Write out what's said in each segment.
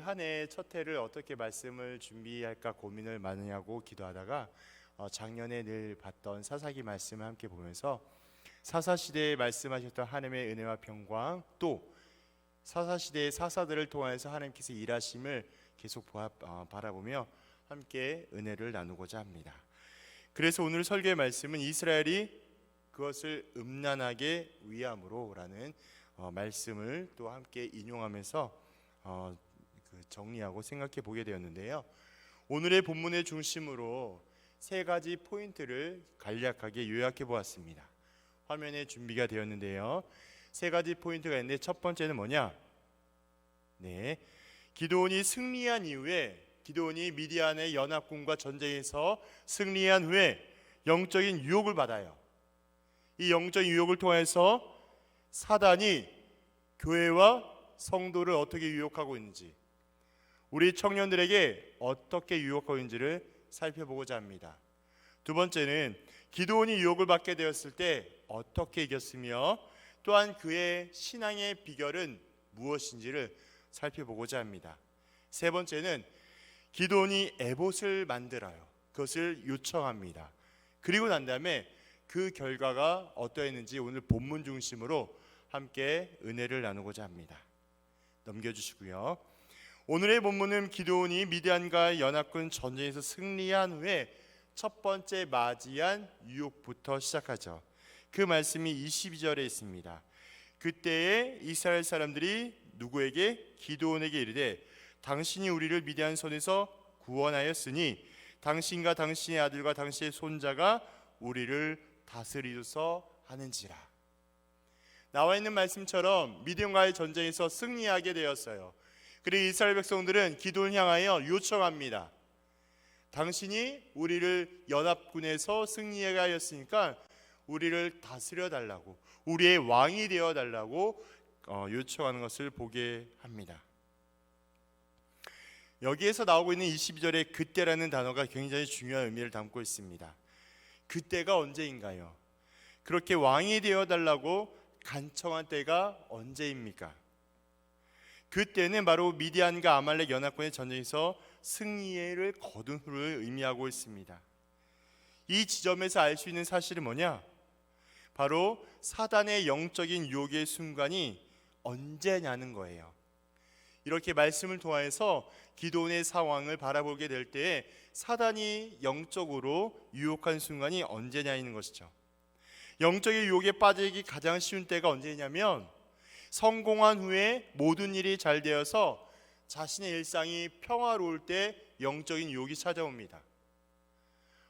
한 해 첫 해를 어떻게 말씀을 준비할까 고민을 많이 하고 기도하다가 작년에 늘 봤던 사사기 말씀을 함께 보면서 사사시대에 말씀하셨던 하나님의 은혜와 평강, 또 사사시대의 사사들을 통해서 하나님께서 일하심을 계속 바라보며 함께 은혜를 나누고자 합니다. 그래서 오늘 설교의 말씀은 이스라엘이 그것을 음란하게 위함으로 라는 말씀을 또 함께 인용하면서 정리하고 생각해 보게 되었는데요. 오늘의 본문의 중심으로 세 가지 포인트를 간략하게 요약해 보았습니다. 화면에 준비가 되었는데요. 세 가지 포인트가 있는데 첫 번째는 뭐냐? 기드온이 승리한 이후에, 기드온이 미디안의 연합군과 전쟁에서 승리한 후에 영적인 유혹을 받아요. 이 영적인 유혹을 통해서 사단이 교회와 성도를 어떻게 유혹하고 있는지, 우리 청년들에게 어떻게 유혹하고 있는지를 살펴보고자 합니다. 두 번째는 기드온이 유혹을 받게 되었을 때 어떻게 이겼으며, 또한 그의 신앙의 비결은 무엇인지를 살펴보고자 합니다. 세 번째는 기드온이 에봇을 만들어요. 그것을 요청합니다. 그리고 난 다음에 그 결과가 어떠했는지 오늘 본문 중심으로 함께 은혜를 나누고자 합니다. 넘겨주시고요. 오늘의 본문은 기드온이 미디안과 연합군 전쟁에서 승리한 후에 첫 번째 맞이한 유혹부터 시작하죠. 그 말씀이 22절에 있습니다. 그때에 이스라엘 사람들이 누구에게? 기드온에게 이르되 당신이 우리를 미디안 손에서 구원하였으니 당신과 당신의 아들과 당신의 손자가 우리를 다스리소서 하는지라. 나와 있는 말씀처럼 미디안과의 전쟁에서 승리하게 되었어요. 그리고 이스라엘 백성들은 기드온을 향하여 요청합니다. 당신이 우리를 연합군에서 승리하게 하였으니까 우리를 다스려 달라고, 우리의 왕이 되어 달라고 요청하는 것을 보게 합니다. 여기에서 나오고 있는 22절의 그때라는 단어가 굉장히 중요한 의미를 담고 있습니다. 그때가 언제인가요? 그렇게 왕이 되어 달라고 간청한 때가 언제입니까? 그때는 바로 미디안과 아말렉 연합군의 전쟁에서 승리를 거둔 후를 의미하고 있습니다. 이 지점에서 알 수 있는 사실은 뭐냐? 바로 사단의 영적인 유혹의 순간이 언제냐는 거예요. 이렇게 말씀을 통해서 기드온의 상황을 바라보게 될 때에 사단이 영적으로 유혹한 순간이 언제냐는 것이죠. 영적인 유혹에 빠지기 가장 쉬운 때가 언제냐면 성공한 후에 모든 일이 잘 되어서 자신의 일상이 평화로울 때 영적인 유혹이 찾아옵니다.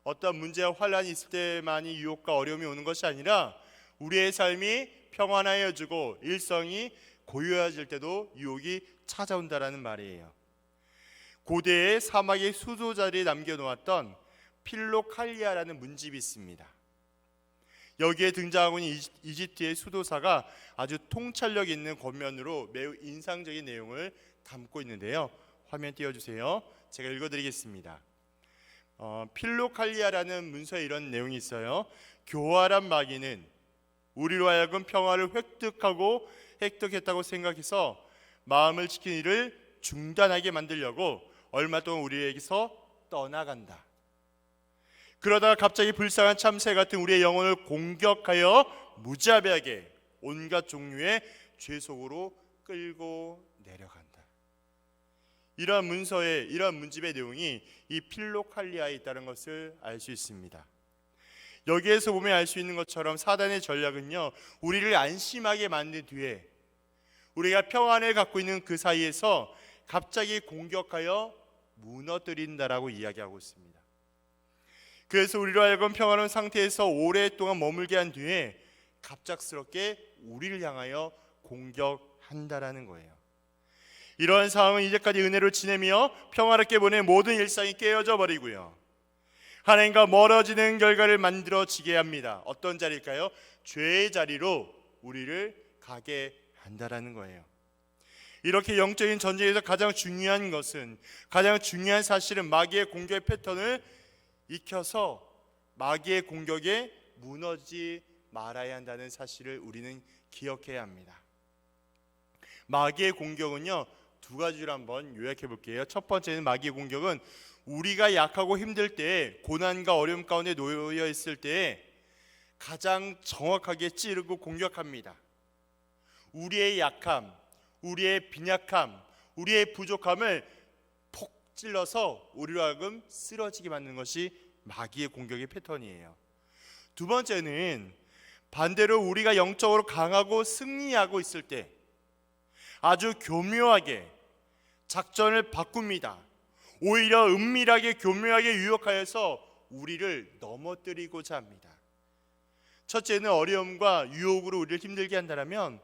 어떤 문제와 환란이 있을 때만이 유혹과 어려움이 오는 것이 아니라 우리의 삶이 평안해지고 일상이 고요해질 때도 유혹이 찾아온다라는 말이에요. 고대의 사막의 수도자리에 남겨놓았던 필로칼리아라는 문집이 있습니다. 여기에 등장하고 있는 이집트의 수도사가 아주 통찰력 있는 권면으로 매우 인상적인 내용을 담고 있는데요. 화면 띄워주세요. 제가 읽어드리겠습니다. 필로칼리아라는 문서에 이런 내용이 있어요. 교활한 마귀는 우리로 하여금 평화를 획득했다고 생각해서 마음을 지키는 일을 중단하게 만들려고 얼마 동안 우리에게서 떠나간다. 그러다가 갑자기 불쌍한 참새 같은 우리의 영혼을 공격하여 무자비하게 온갖 종류의 죄 속으로 끌고 내려간다. 이러한 문집의 내용이 이 필로칼리아에 있다는 것을 알 수 있습니다. 여기에서 보면 알 수 있는 것처럼 사단의 전략은요, 우리를 안심하게 만든 뒤에 우리가 평안을 갖고 있는 그 사이에서 갑자기 공격하여 무너뜨린다라고 이야기하고 있습니다. 그래서 우리로 하여금 평안한 상태에서 오랫동안 머물게 한 뒤에 갑작스럽게 우리를 향하여 공격한다라는 거예요. 이러한 상황은 이제까지 은혜로 지내며 평화롭게 보낸 모든 일상이 깨어져 버리고요, 하나님과 멀어지는 결과를 만들어지게 합니다. 어떤 자리일까요? 죄의 자리로 우리를 가게 한다라는 거예요. 이렇게 영적인 전쟁에서 가장 중요한 사실은 마귀의 공격의 패턴을 익혀서 마귀의 공격에 무너지지 말아야 한다는 사실을 우리는 기억해야 합니다. 마귀의 공격은요, 두 가지를 한번 요약해 볼게요. 첫 번째는 마귀의 공격은 우리가 약하고 힘들 때, 고난과 어려움 가운데 놓여 있을 때 가장 정확하게 찌르고 공격합니다. 우리의 약함, 우리의 빈약함, 우리의 부족함을 폭 찔러서 우리로 하여금 쓰러지게 만드는 것이 마귀의 공격의 패턴이에요. 두 번째는 반대로 우리가 영적으로 강하고 승리하고 있을 때 아주 교묘하게 작전을 바꿉니다. 오히려 은밀하게 교묘하게 유혹하여서 우리를 넘어뜨리고자 합니다. 첫째는 어려움과 유혹으로 우리를 힘들게 한다면,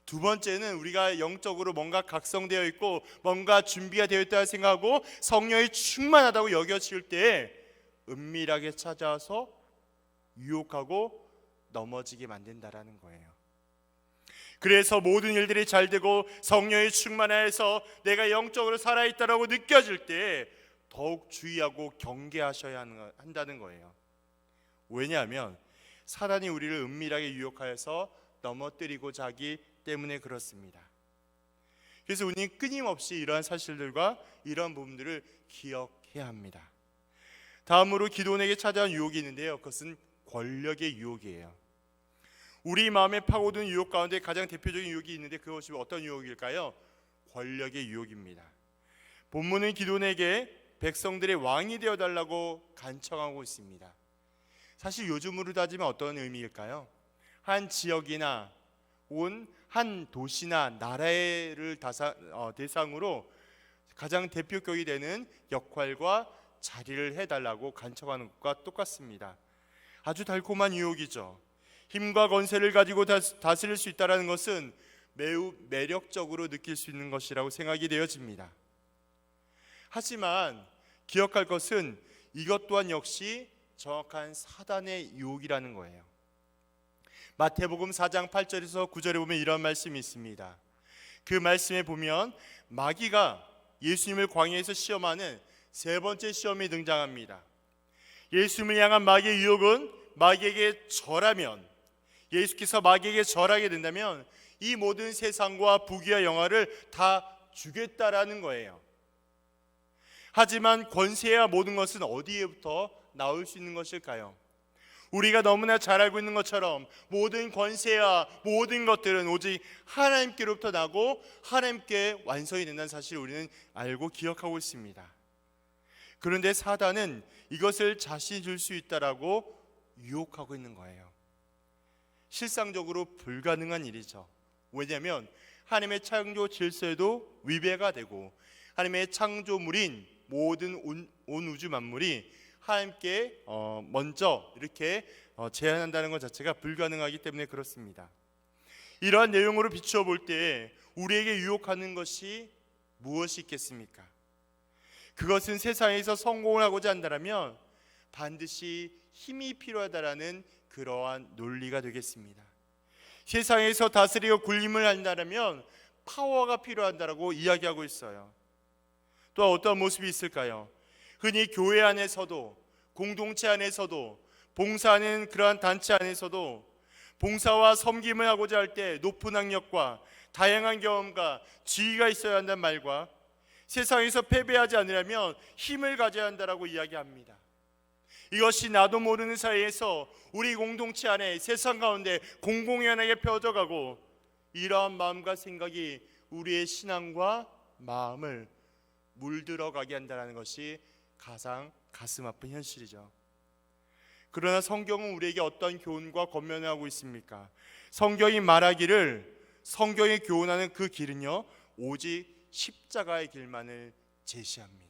두 번째는 우리가 영적으로 뭔가 각성되어 있고 뭔가 준비가 되어 있다고 생각하고 성령이 충만하다고 여겨질 때 은밀하게 찾아와서 유혹하고 넘어지게 만든다라는 거예요. 그래서 모든 일들이 잘 되고 성령이 충만해서 내가 영적으로 살아있다라고 느껴질 때 더욱 주의하고 경계하셔야 한다는 거예요. 왜냐하면 사단이 우리를 은밀하게 유혹하여서 넘어뜨리고자 하기 때문에 그렇습니다. 그래서 우리는 끊임없이 이러한 사실들과 이러한 부분들을 기억해야 합니다. 다음으로 기도원에게 찾아온 유혹이 있는데요, 그것은 권력의 유혹이에요. 우리 마음에 파고든 유혹 가운데 가장 대표적인 유혹이 있는데 그것이 어떤 유혹일까요? 권력의 유혹입니다. 본문은 기도원에게 백성들의 왕이 되어달라고 간청하고 있습니다. 사실 요즘으로 따지면 어떤 의미일까요? 한 지역이나 한 도시나 나라를 대상으로 가장 대표격이 되는 역할과 자리를 해달라고 간청하는 것과 똑같습니다. 아주 달콤한 유혹이죠. 힘과 권세를 가지고 다스릴 수 있다는 것은 매우 매력적으로 느낄 수 있는 것이라고 생각이 되어집니다. 하지만 기억할 것은 이것 또한 역시 정확한 사단의 유혹이라는 거예요. 마태복음 4장 8절에서 9절에 보면 이런 말씀이 있습니다. 그 말씀에 보면 마귀가 예수님을 광야에서 시험하는 세 번째 시험이 등장합니다. 예수님을 향한 마귀의 유혹은 마귀에게 절하면, 예수께서 마귀에게 절하게 된다면 이 모든 세상과 부귀와 영화를 다 주겠다라는 거예요. 하지만 권세와 모든 것은 어디에부터 나올 수 있는 것일까요? 우리가 너무나 잘 알고 있는 것처럼 모든 권세와 모든 것들은 오직 하나님께로부터 나고 하나님께 완성이 된다는 사실을 우리는 알고 기억하고 있습니다. 그런데 사단은 이것을 자신이 줄 수 있다라고 유혹하고 있는 거예요. 실상적으로 불가능한 일이죠. 왜냐하면 하나님의 창조 질서에도 위배가 되고 하나님의 창조물인 모든 온 우주 만물이 하나님께 먼저 이렇게 제한한다는 것 자체가 불가능하기 때문에 그렇습니다. 이러한 내용으로 비추어 볼 때 우리에게 유혹하는 것이 무엇이 있겠습니까? 그것은 세상에서 성공을 하고자 한다면 반드시 힘이 필요하다라는 그러한 논리가 되겠습니다. 세상에서 다스리고 군림을 한다면 파워가 필요하다라고 이야기하고 있어요. 또 어떤 모습이 있을까요? 흔히 교회 안에서도, 공동체 안에서도, 봉사하는 그러한 단체 안에서도 봉사와 섬김을 하고자 할 때 높은 학력과 다양한 경험과 지위가 있어야 한다는 말과 세상에서 패배하지 않으려면 힘을 가져야 한다라고 이야기합니다. 이것이 나도 모르는 사이에서 우리 공동체 안에 세상 가운데 공공연하게 펴져가고 이러한 마음과 생각이 우리의 신앙과 마음을 물들어가게 한다는 것이 가장 가슴 아픈 현실이죠. 그러나 성경은 우리에게 어떤 교훈과 권면을 하고 있습니까? 성경이 말하기를 성경이 교훈하는 그 길은요 오직 십자가의 길만을 제시합니다.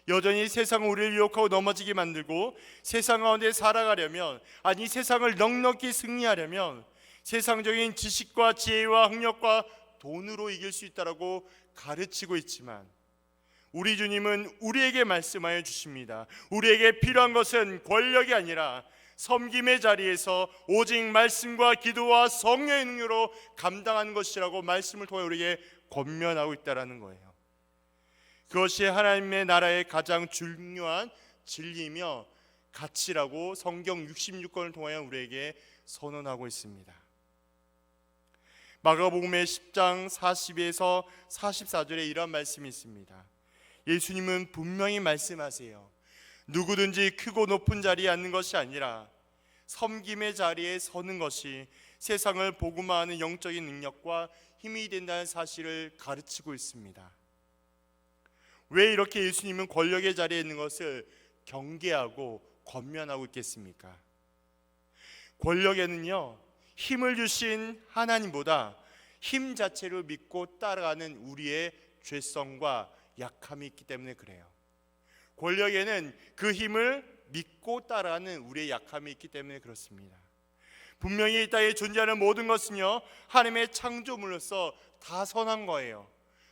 여전히 세상은 우리를 유혹하고 넘어지게 만들고 세상 가운데 살아가려면, 아니 세상을 넉넉히 승리하려면 세상적인 지식과 지혜와 학력과 돈으로 이길 수 있다라고 가르치고 있지만 우리 주님은 우리에게 말씀하여 주십니다. 우리에게 필요한 것은 권력이 아니라 섬김의 자리에서 오직 말씀과 기도와 성령의 능력으로 감당하는 것이라고 말씀을 통해 우리에게 권면하고 있다는 거예요. 그것이 하나님의 나라의 가장 중요한 진리이며 가치라고 성경 66권을 통하여 우리에게 선언하고 있습니다. 마가복음의 10장 42에서 44절에 이런 말씀이 있습니다. 예수님은 분명히 말씀하세요. 누구든지 크고 높은 자리에 앉는 것이 아니라 섬김의 자리에 서는 것이 세상을 복음화하는 영적인 능력과 힘이 된다는 사실을 가르치고 있습니다. 왜 이렇게 예수님은 권력의 자리에 있는 것을 경계하고 권면하고 있겠습니까? 권력에는요, 힘을 주신 하나님보다 힘 자체를 믿고 따라가는 우리의 죄성과 약함이 있기 때문에 그래요. 권력에는 그 힘을 믿고 따라가는 우리의 약함이 있기 때문에 그렇습니다. 분명히 이 땅에 존재하는 모든 것은요, 하나님의 창조물로서 다 선한 거예요.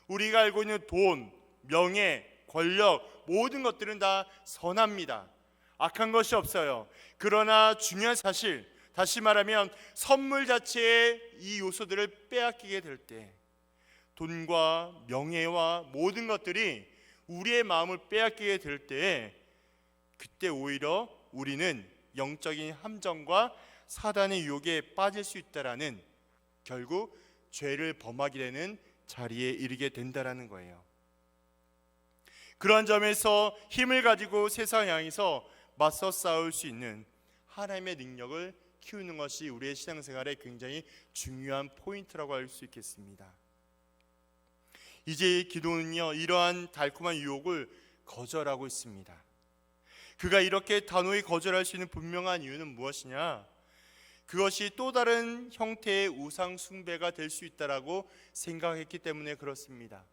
우리가 알고 있는 돈, 명예, 권력, 모든 것들은 다 선합니다. 악한 것이 없어요. 그러나 중요한 사실, 다시 말하면 선물 자체의 이 요소들을 빼앗기게 될 때, 돈과 명예와 모든 것들이 우리의 마음을 빼앗기게 될 때, 그때 오히려 우리는 영적인 함정과 사단의 유혹에 빠질 수 있다라는, 결국 죄를 범하게 되는 자리에 이르게 된다라는 거예요. 그러한 점에서 힘을 가지고 세상을 향해서 맞서 싸울 수 있는 하나님의 능력을 키우는 것이 우리의 신앙생활에 굉장히 중요한 포인트라고 할 수 있겠습니다. 이제 기도는요, 이러한 달콤한 유혹을 거절하고 있습니다. 그가 이렇게 단호히 거절할 수 있는 분명한 이유는 무엇이냐? 그것이 또 다른 형태의 우상 숭배가 될 수 있다라고 생각했기 때문에 그렇습니다.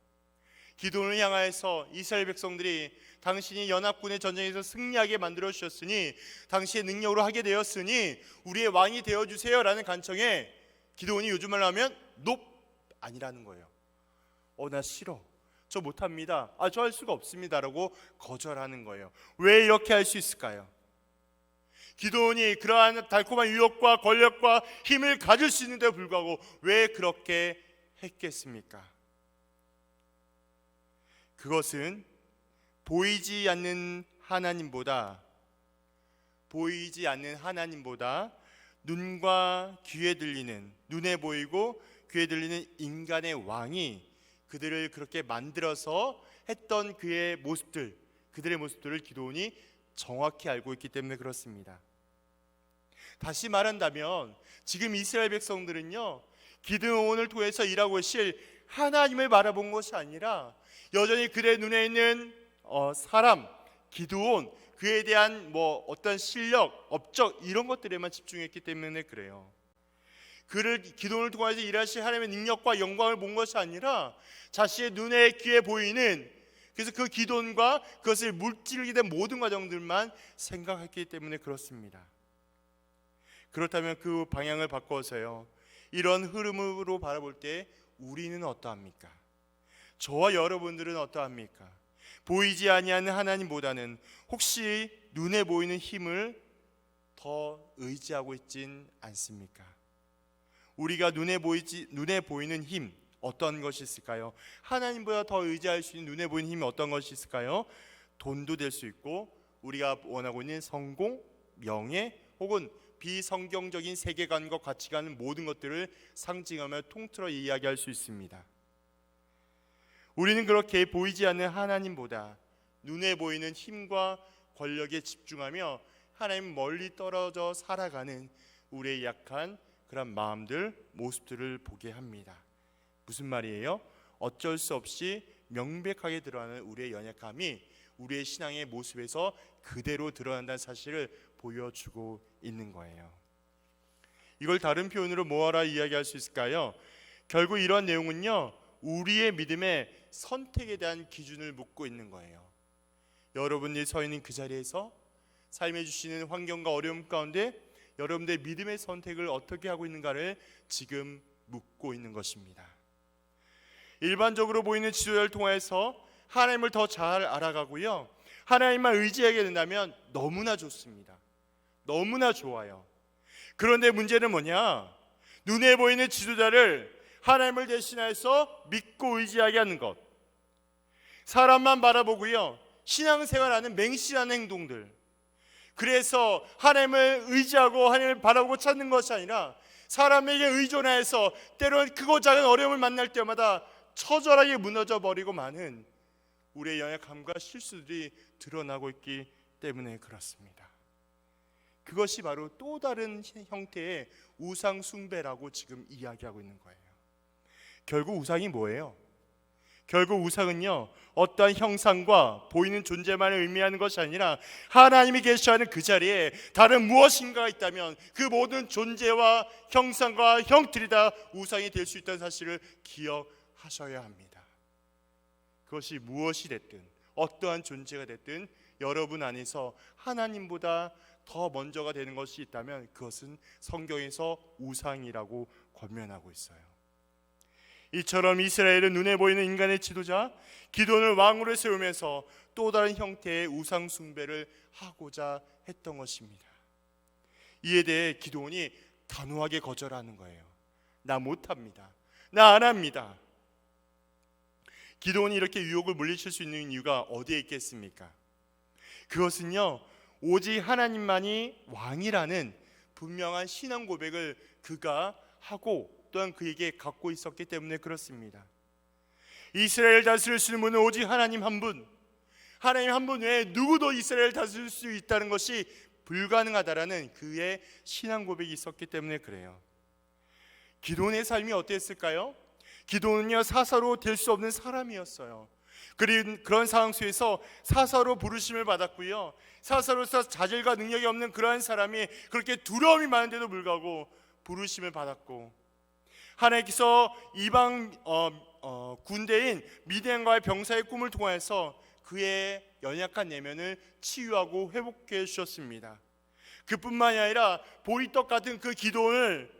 기도를 향하여서 이스라엘 백성들이 당신이 연합군의 전쟁에서 승리하게 만들어 주셨으니, 당신의 능력으로 하게 되었으니 우리의 왕이 되어주세요 라는 간청에 기도원이 요즘 말로 하면 높 아니라는 거예요. 나 싫어, 저 못합니다, 저 할 수가 없습니다 라고 거절하는 거예요. 왜 이렇게 할 수 있을까요? 기도원이 그러한 달콤한 유혹과 권력과 힘을 가질 수 있는데도 불구하고 왜 그렇게 했겠습니까? 그것은 보이지 않는 하나님보다 눈과 귀에 들리는, 눈에 보이고 귀에 들리는 인간의 왕이 그들을 그렇게 만들어서 했던 그의 모습들, 그들의 모습들을 기도원이 정확히 알고 있기 때문에 그렇습니다. 다시 말한다면 지금 이스라엘 백성들은요, 기드온을 통해서 일하고 계실 하나님을 바라본 것이 아니라 여전히 그들의 눈에 있는 사람, 기드온, 그에 대한 어떤 실력, 업적 이런 것들에만 집중했기 때문에 그래요. 그를 기도를 통해서 일하실 하나님의 능력과 영광을 본 것이 아니라 자신의 눈에 귀에 보이는, 그래서 그 기도와 그것을 물질게 된 모든 과정들만 생각했기 때문에 그렇습니다. 그렇다면 그 방향을 바꿔서요, 이런 흐름으로 바라볼 때 우리는 어떠합니까? 저와 여러분들은 어떠합니까? 보이지 아니하는 하나님보다는 혹시 눈에 보이는 힘을 더 의지하고 있진 않습니까? 우리가 눈에 보이는 힘, 어떤 것이 있을까요? 하나님보다 더 의지할 수 있는 눈에 보이는 힘이 어떤 것이 있을까요? 돈도 될 수 있고, 우리가 원하고 있는 성공, 명예, 혹은 비성경적인 세계관과 가치관은 모든 것들을 상징하며 통틀어 이야기할 수 있습니다. 우리는 그렇게 보이지 않는 하나님보다 눈에 보이는 힘과 권력에 집중하며 하나님 멀리 떨어져 살아가는 우리의 약한 그런 마음들, 모습들을 보게 합니다. 무슨 말이에요? 어쩔 수 없이 명백하게 드러나는 우리의 연약함이 우리의 신앙의 모습에서 그대로 드러난다는 사실을 보여주고 있는 거예요. 이걸 다른 표현으로 뭐하라 이야기할 수 있을까요? 결국 이런 내용은요, 우리의 믿음의 선택에 대한 기준을 묻고 있는 거예요. 여러분이 서 있는 그 자리에서 삶에 주시는 환경과 어려움 가운데 여러분들의 믿음의 선택을 어떻게 하고 있는가를 지금 묻고 있는 것입니다. 일반적으로 보이는 지도자를 통해서 하나님을 더 잘 알아가고요, 하나님만 의지하게 된다면 너무나 좋습니다. 너무나 좋아요. 그런데 문제는 뭐냐? 눈에 보이는 지도자를 하나님을 대신해서 믿고 의지하게 하는 것, 사람만 바라보고요, 신앙생활하는 맹신하는 행동들, 그래서 하나님을 의지하고 하나님을 바라보고 찾는 것이 아니라 사람에게 의존하여서 때로는 크고 작은 어려움을 만날 때마다 처절하게 무너져 버리고 마는 우리의 연약함과 실수들이 드러나고 있기 때문에 그렇습니다. 그것이 바로 또 다른 형태의 우상 숭배라고 지금 이야기하고 있는 거예요. 결국 우상이 뭐예요? 결국 우상은요, 어떠한 형상과 보이는 존재만을 의미하는 것이 아니라 하나님이 계시하는 그 자리에 다른 무엇인가가 있다면 그 모든 존재와 형상과 형틀이 다 우상이 될 수 있다는 사실을 기억하셔야 합니다. 그것이 무엇이 됐든 어떠한 존재가 됐든 여러분 안에서 하나님보다 더 먼저가 되는 것이 있다면 그것은 성경에서 우상이라고 권면하고 있어요. 이처럼 이스라엘은 눈에 보이는 인간의 지도자 기드온을 왕으로 세우면서 또 다른 형태의 우상 숭배를 하고자 했던 것입니다. 이에 대해 기드온이 단호하게 거절하는 거예요. 나 못합니다. 나 안 합니다. 기드온이 이렇게 유혹을 물리칠 수 있는 이유가 어디에 있겠습니까? 그것은요, 오직 하나님만이 왕이라는 분명한 신앙 고백을 그가 하고 또한 그에게 갖고 있었기 때문에 그렇습니다. 이스라엘을 다스릴 수 있는 분은 오직 하나님 한 분, 하나님 한 분 외에 누구도 이스라엘을 다스릴 수 있다는 것이 불가능하다라는 그의 신앙 고백이 있었기 때문에 그래요. 기드온의 삶이 어땠을까요? 기드온은요, 사사로 될 수 없는 사람이었어요. 그런 상황 속에서 사사로 부르심을 받았고요, 사사로서 자질과 능력이 없는 그러한 사람이 그렇게 두려움이 많은데도 불구하고 부르심을 받았고, 하나님께서 이방 군대인 미디안과의 병사의 꿈을 통해서 그의 연약한 내면을 치유하고 회복해 주셨습니다. 그뿐만이 아니라 보리떡 같은 그 기도를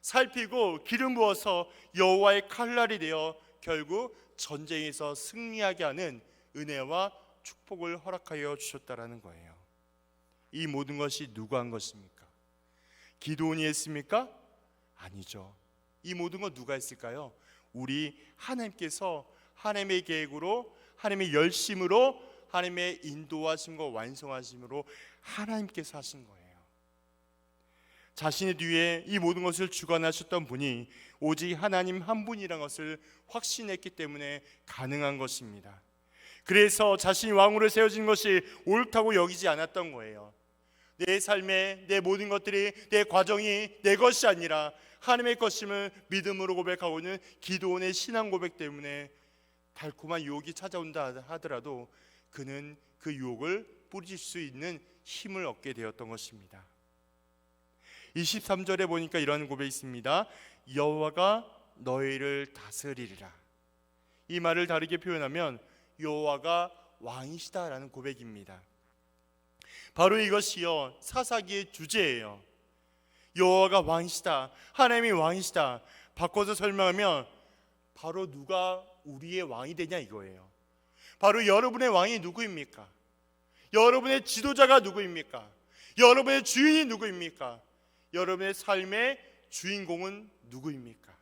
살피고 기름 부어서 여호와의 칼날이 되어 결국 전쟁에서 승리하게 하는 은혜와 축복을 허락하여 주셨다라는 거예요. 이 모든 것이 누가 한 것입니까? 기드온이 했습니까? 아니죠. 이 모든 건 누가 했을까요? 우리 하나님께서 하나님의 계획으로, 하나님의 열심으로, 하나님의 인도하심과 완성하심으로 하나님께서 하신 거예요. 자신의 뒤에 이 모든 것을 주관하셨던 분이 오직 하나님 한 분이라는 것을 확신했기 때문에 가능한 것입니다. 그래서 자신이 왕으로 세워진 것이 옳다고 여기지 않았던 거예요. 내 삶에 내 모든 것들이, 내 과정이 내 것이 아니라 하나님의 것임을 믿음으로 고백하고 있는 기드온의 신앙 고백 때문에 달콤한 유혹이 찾아온다 하더라도 그는 그 유혹을 뿌리칠 수 있는 힘을 얻게 되었던 것입니다. 23절에 보니까 이런 고백이 있습니다. 여호와가 너희를 다스리리라. 이 말을 다르게 표현하면 여호와가 왕이시다라는 고백입니다. 바로 이것이요, 사사기의 주제예요. 여호와가 왕이시다, 하나님이 왕이시다. 바꿔서 설명하면 바로 누가 우리의 왕이 되냐 이거예요. 바로 여러분의 왕이 누구입니까? 여러분의 지도자가 누구입니까? 여러분의 주인이 누구입니까? 여러분의 삶의 주인공은 누구입니까?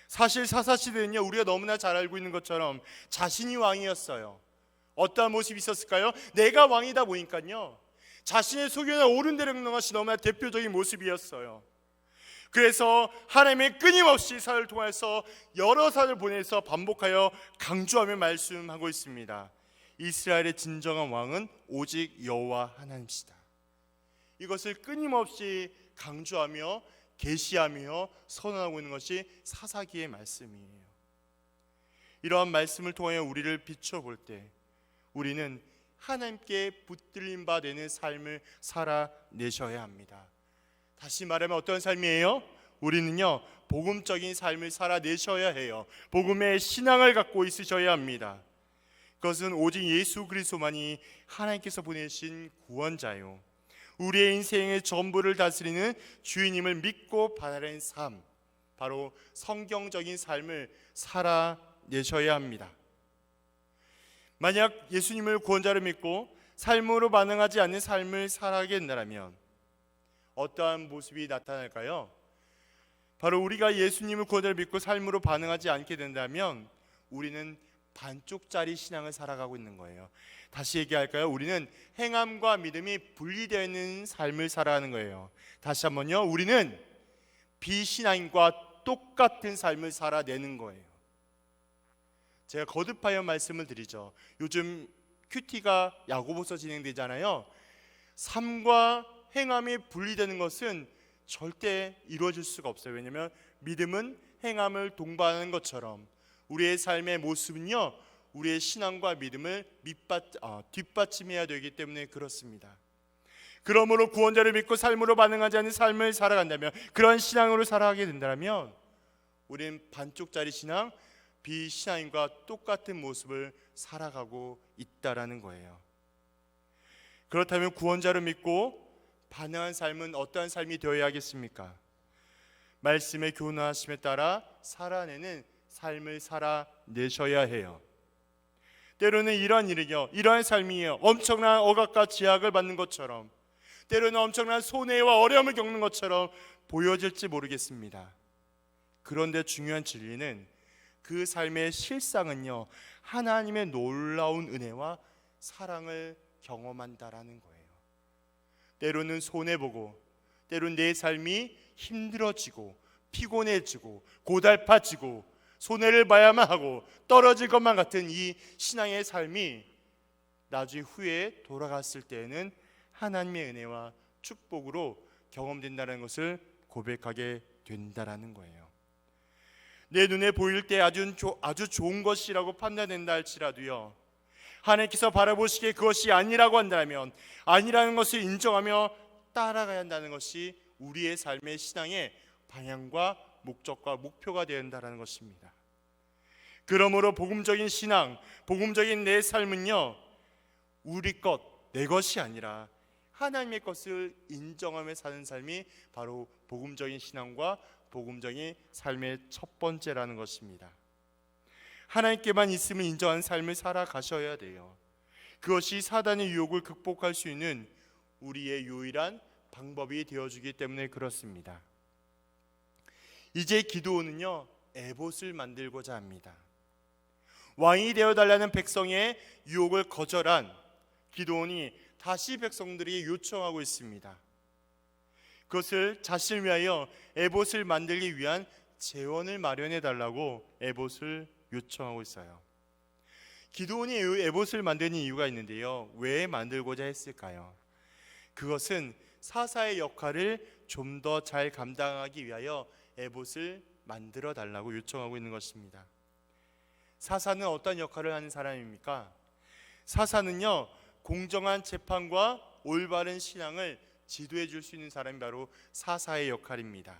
사실 사사시대는요, 우리가 너무나 잘 알고 있는 것처럼 자신이 왕이었어요. 어떠한 모습이 있었을까요? 내가 왕이다 보니까요, 자신의 소견에 옳은 대로 행동하는 것이 너무나 대표적인 모습이었어요. 그래서 하나님의 끊임없이 사를 통해서 여러 사를 보내서 반복하여 강조하며 말씀하고 있습니다. 이스라엘의 진정한 왕은 오직 여호와 하나님이시다. 이것을 끊임없이 강조하며 계시하며 선언하고 있는 것이 사사기의 말씀이에요. 이러한 말씀을 통하여 우리를 비춰볼 때 우리는 하나님께 붙들림 바 되는 삶을 살아내셔야 합니다. 다시 말하면 어떤 삶이에요? 우리는요, 복음적인 삶을 살아내셔야 해요. 복음의 신앙을 갖고 있으셔야 합니다. 그것은 오직 예수 그리스도만이 하나님께서 보내신 구원자요, 우리의 인생의 전부를 다스리는 주인임을 믿고 받아낸 삶, 바로 성경적인 삶을 살아내셔야 합니다. 만약 예수님을 구원자로 믿고 삶으로 반응하지 않는 삶을 살아가게 된다면 어떠한 모습이 나타날까요? 바로 우리가 예수님을 구원자로 믿고 삶으로 반응하지 않게 된다면 우리는 반쪽짜리 신앙을 살아가고 있는 거예요. 다시 얘기할까요? 우리는 행함과 믿음이 분리되어 있는 삶을 살아가는 거예요. 다시 한번요. 우리는 비신앙인과 똑같은 삶을 살아내는 거예요. 제가 거듭하여 말씀을 드리죠. 요즘 큐티가 야고보서 진행되잖아요. 삶과 행함이 분리되는 것은 절대 이루어질 수가 없어요. 왜냐하면 믿음은 행함을 동반하는 것처럼 우리의 삶의 모습은요, 우리의 신앙과 믿음을 뒷받침해야 되기 때문에 그렇습니다. 그러므로 구원자를 믿고 삶으로 반응하지 않는 삶을 살아간다면, 그런 신앙으로 살아가게 된다면 우리는 반쪽짜리 신앙, 비신앙인과 똑같은 모습을 살아가고 있다라는 거예요. 그렇다면 구원자를 믿고 반응한 삶은 어떠한 삶이 되어야 하겠습니까? 말씀의 교훈하심에 따라 살아내는 삶을 살아내셔야 해요. 때로는 이러한 삶이에요. 엄청난 억압과 제약을 받는 것처럼, 때로는 엄청난 손해와 어려움을 겪는 것처럼 보여질지 모르겠습니다. 그런데 중요한 진리는 그 삶의 실상은요, 하나님의 놀라운 은혜와 사랑을 경험한다라는 거예요. 때로는 손해보고, 때로는 내 삶이 힘들어지고 피곤해지고 고달파지고 손해를 봐야만 하고 떨어질 것만 같은 이 신앙의 삶이 나중에 후에 돌아갔을 때에는 하나님의 은혜와 축복으로 경험된다는 것을 고백하게 된다라는 거예요. 내 눈에 보일 때 아주 좋은 것이라고 판단된다 할지라도요, 하나님께서 바라보시기에 그것이 아니라고 한다면 아니라는 것을 인정하며 따라가야 한다는 것이 우리의 삶의 신앙의 방향과 목적과 목표가 되어야 한다는 것입니다. 그러므로 복음적인 신앙, 복음적인 내 삶은요, 우리 것, 내 것이 아니라 하나님의 것을 인정하며 사는 삶이 바로 복음적인 신앙과 복음적인 삶의 첫 번째라는 것입니다. 하나님께만 있음을 인정하는 삶을 살아가셔야 돼요. 그것이 사단의 유혹을 극복할 수 있는 우리의 유일한 방법이 되어주기 때문에 그렇습니다. 이제 기드온은요, 에봇을 만들고자 합니다. 왕이 되어달라는 백성의 유혹을 거절한 기드온이 다시 백성들이 요청하고 있습니다. 그것을 자신을 위하여 에봇을 만들기 위한 재원을 마련해 달라고 에봇을 요청하고 있어요. 기드온이 에봇을 만드는 이유가 있는데요, 왜 만들고자 했을까요? 그것은 사사의 역할을 좀 더 잘 감당하기 위하여 에봇을 만들어 달라고 요청하고 있는 것입니다. 사사는 어떤 역할을 하는 사람입니까? 사사는요, 공정한 재판과 올바른 신앙을 지도해 줄 수 있는 사람이 바로 사사의 역할입니다.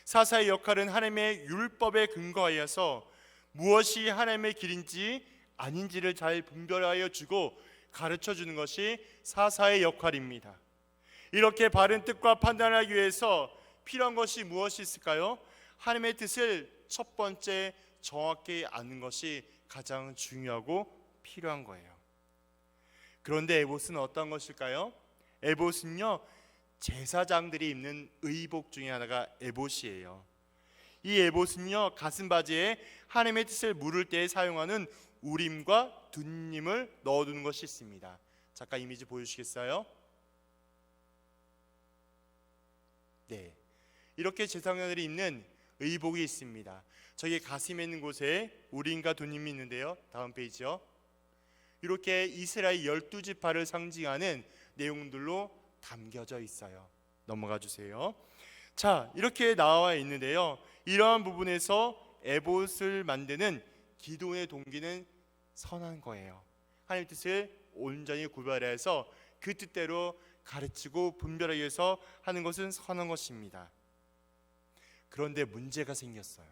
사사의 역할은 하나님의 율법에 근거하여서 무엇이 하나님의 길인지 아닌지를 잘 분별하여 주고 가르쳐 주는 것이 사사의 역할입니다. 이렇게 바른 뜻과 판단을 하기 위해서 필요한 것이 무엇이 있을까요? 하나님의 뜻을 첫 번째 정확히 아는 것이 가장 중요하고 필요한 거예요. 그런데 에봇은 어떤 것일까요? 에봇은요, 제사장들이 입는 의복 중에 하나가 에봇이에요. 이 에봇은요, 가슴바지에 하나님의 뜻을 물을 때 사용하는 우림과 둔림을 넣어두는 것이 있습니다. 잠깐 이미지 보여주시겠어요? 네, 이렇게 제사장들이 입는 의복이 있습니다. 저기 가슴에 있는 곳에 우림과 둔림이 있는데요, 다음 페이지요. 이렇게 이스라엘 12지파를 상징하는 내용들로 담겨져 있어요. 넘어가 주세요. 자, 이렇게 나와 있는데요, 이러한 부분에서 에봇을 만드는 기도의 동기는 선한 거예요. 하나님의 뜻을 온전히 구별해서 그 뜻대로 가르치고 분별하기 위해서 하는 것은 선한 것입니다. 그런데 문제가 생겼어요.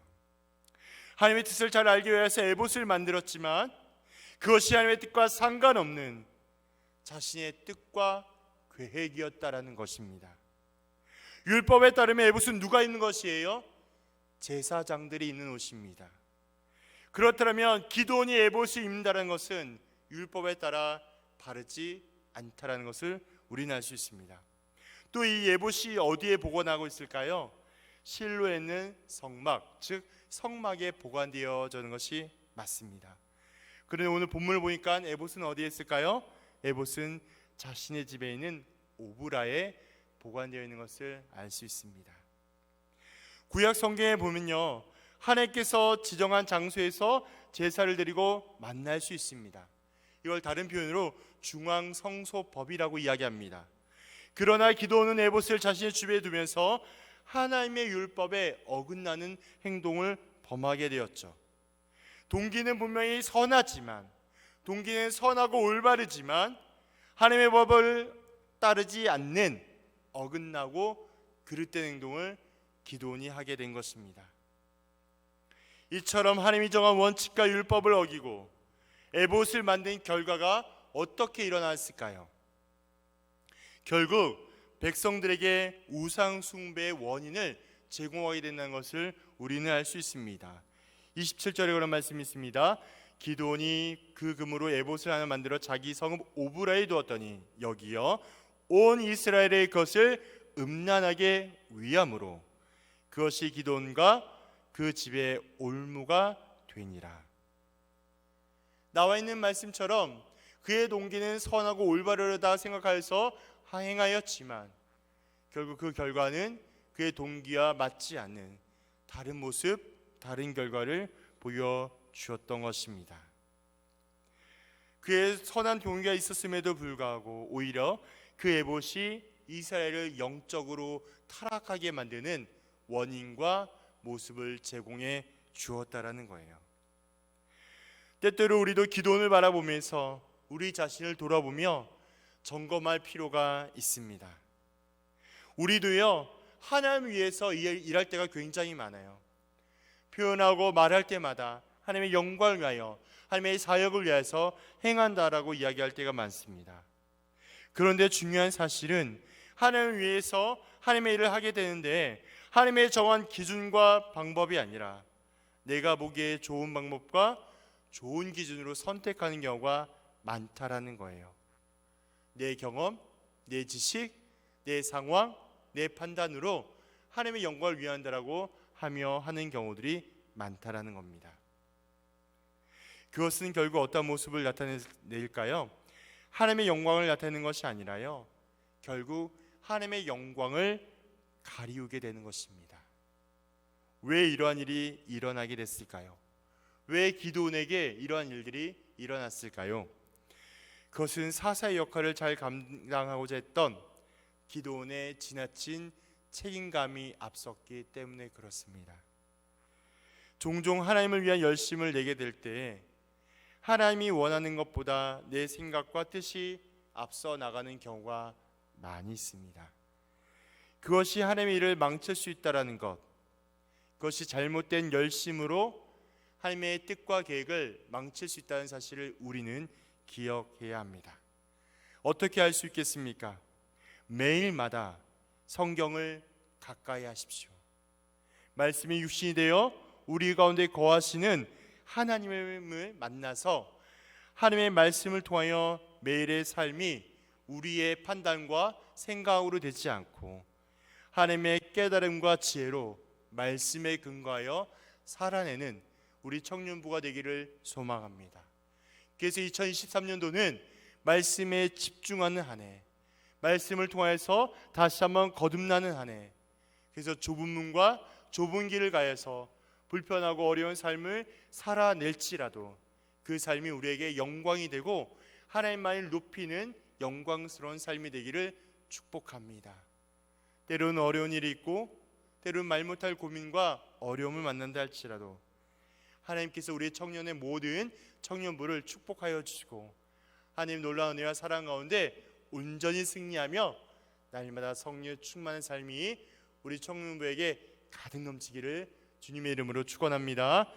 하나님의 뜻을 잘 알기 위해서 에봇을 만들었지만 그것이 하나님의 뜻과 상관없는 자신의 뜻과 계획이었다라는 것입니다. 율법에 따르면 에봇은 누가 입는 것이에요? 제사장들이 입는 옷입니다. 그렇다면 기드온이 에봇을 입는다는 것은 율법에 따라 바르지 않다라는 것을 우리는 알 수 있습니다. 또 이 에봇이 어디에 보관하고 있을까요? 실로에 있는 성막, 즉 성막에 보관되어지는 것이 맞습니다. 그런데 오늘 본문을 보니까 에봇은 어디에 있을까요? 에봇은 자신의 집에 있는 오브라에 보관되어 있는 것을 알 수 있습니다. 구약 성경에 보면요, 하나님께서 지정한 장소에서 제사를 드리고 만날 수 있습니다. 이걸 다른 표현으로 중앙성소법이라고 이야기합니다. 그러나 기드온은 에봇을 자신의 집에 두면서 하나님의 율법에 어긋나는 행동을 범하게 되었죠. 동기는 분명히 선하지만, 동기는 선하고 올바르지만 하나님의 법을 따르지 않는 어긋나고 그릇된 행동을 기드온이 하게 된 것입니다. 이처럼 하나님이 정한 원칙과 율법을 어기고 에봇을 만든 결과가 어떻게 일어났을까요? 결국 백성들에게 우상 숭배의 원인을 제공하게 된다는 것을 우리는 알 수 있습니다. 27절에 그런 말씀이 있습니다. 기드온이 그 금으로 에봇을 하나 만들어 자기 성읍 오브라에 두었더니 여기여 온 이스라엘의 것을 음란하게 위함으로 그것이 기드온과 그 집의 올무가 되니라. 나와 있는 말씀처럼 그의 동기는 선하고 올바르다 생각하여서 행하였지만 결국 그 결과는 그의 동기와 맞지 않는 다른 모습, 다른 결과를 보여주었던 것입니다. 그의 선한 동기가 있었음에도 불구하고 오히려 그 에봇이 이스라엘을 영적으로 타락하게 만드는 원인과 모습을 제공해 주었다라는 거예요. 때때로 우리도 기도원을 바라보면서 우리 자신을 돌아보며 점검할 필요가 있습니다. 우리도요, 하나님 위해서 일할 때가 굉장히 많아요. 표현하고 말할 때마다 하나님의 영광을 위하여, 하나님의 사역을 위해서 행한다라고 이야기할 때가 많습니다. 그런데 중요한 사실은 하나님을 위해서 하나님의 일을 하게 되는데 하나님의 정한 기준과 방법이 아니라 내가 보기에 좋은 방법과 좋은 기준으로 선택하는 경우가 많다라는 거예요. 내 경험, 내 지식, 내 상황, 내 판단으로 하나님의 영광을 위한다라고 하며 하는 경우들이 많다라는 겁니다. 그것은 결국 어떤 모습을 나타낼까요? 하나님의 영광을 나타내는 것이 아니라요, 결국 하나님의 영광을 가리우게 되는 것입니다. 왜 이러한 일이 일어나게 됐을까요? 왜 기드온에게 이러한 일들이 일어났을까요? 그것은 사사의 역할을 잘 감당하고자 했던 기드온의 지나친 책임감이 앞섰기 때문에 그렇습니다. 종종 하나님을 위한 열심을 내게 될 때 하나님이 원하는 것보다 내 생각과 뜻이 앞서 나가는 경우가 많이 있습니다. 그것이 하나님의 일을 망칠 수 있다는 것, 그것이 잘못된 열심으로 하나님의 뜻과 계획을 망칠 수 있다는 사실을 우리는 기억해야 합니다. 어떻게 할 수 있겠습니까? 매일마다 성경을 가까이 하십시오. 말씀이 육신이 되어 우리 가운데 거하시는 하나님을 만나서 하나님의 말씀을 통하여 매일의 삶이 우리의 판단과 생각으로 되지 않고 하나님의 깨달음과 지혜로 말씀에 근거하여 살아내는 우리 청년부가 되기를 소망합니다. 그래서 2023년도는 말씀에 집중하는 한 해, 말씀을 통해서 다시 한번 거듭나는 한 해, 그래서 좁은 문과 좁은 길을 가해서 불편하고 어려운 삶을 살아낼지라도 그 삶이 우리에게 영광이 되고 하나님만을 높이는 영광스러운 삶이 되기를 축복합니다. 때로는 어려운 일이 있고 때로는 말 못할 고민과 어려움을 만난다 할지라도 하나님께서 우리 청년의 모든 청년부를 축복하여 주시고 하나님 놀라운 은혜와 사랑 가운데 온전히 승리하며 날마다 성령 충만한 삶이 우리 청년부에게 가득 넘치기를 주님의 이름으로 축원합니다.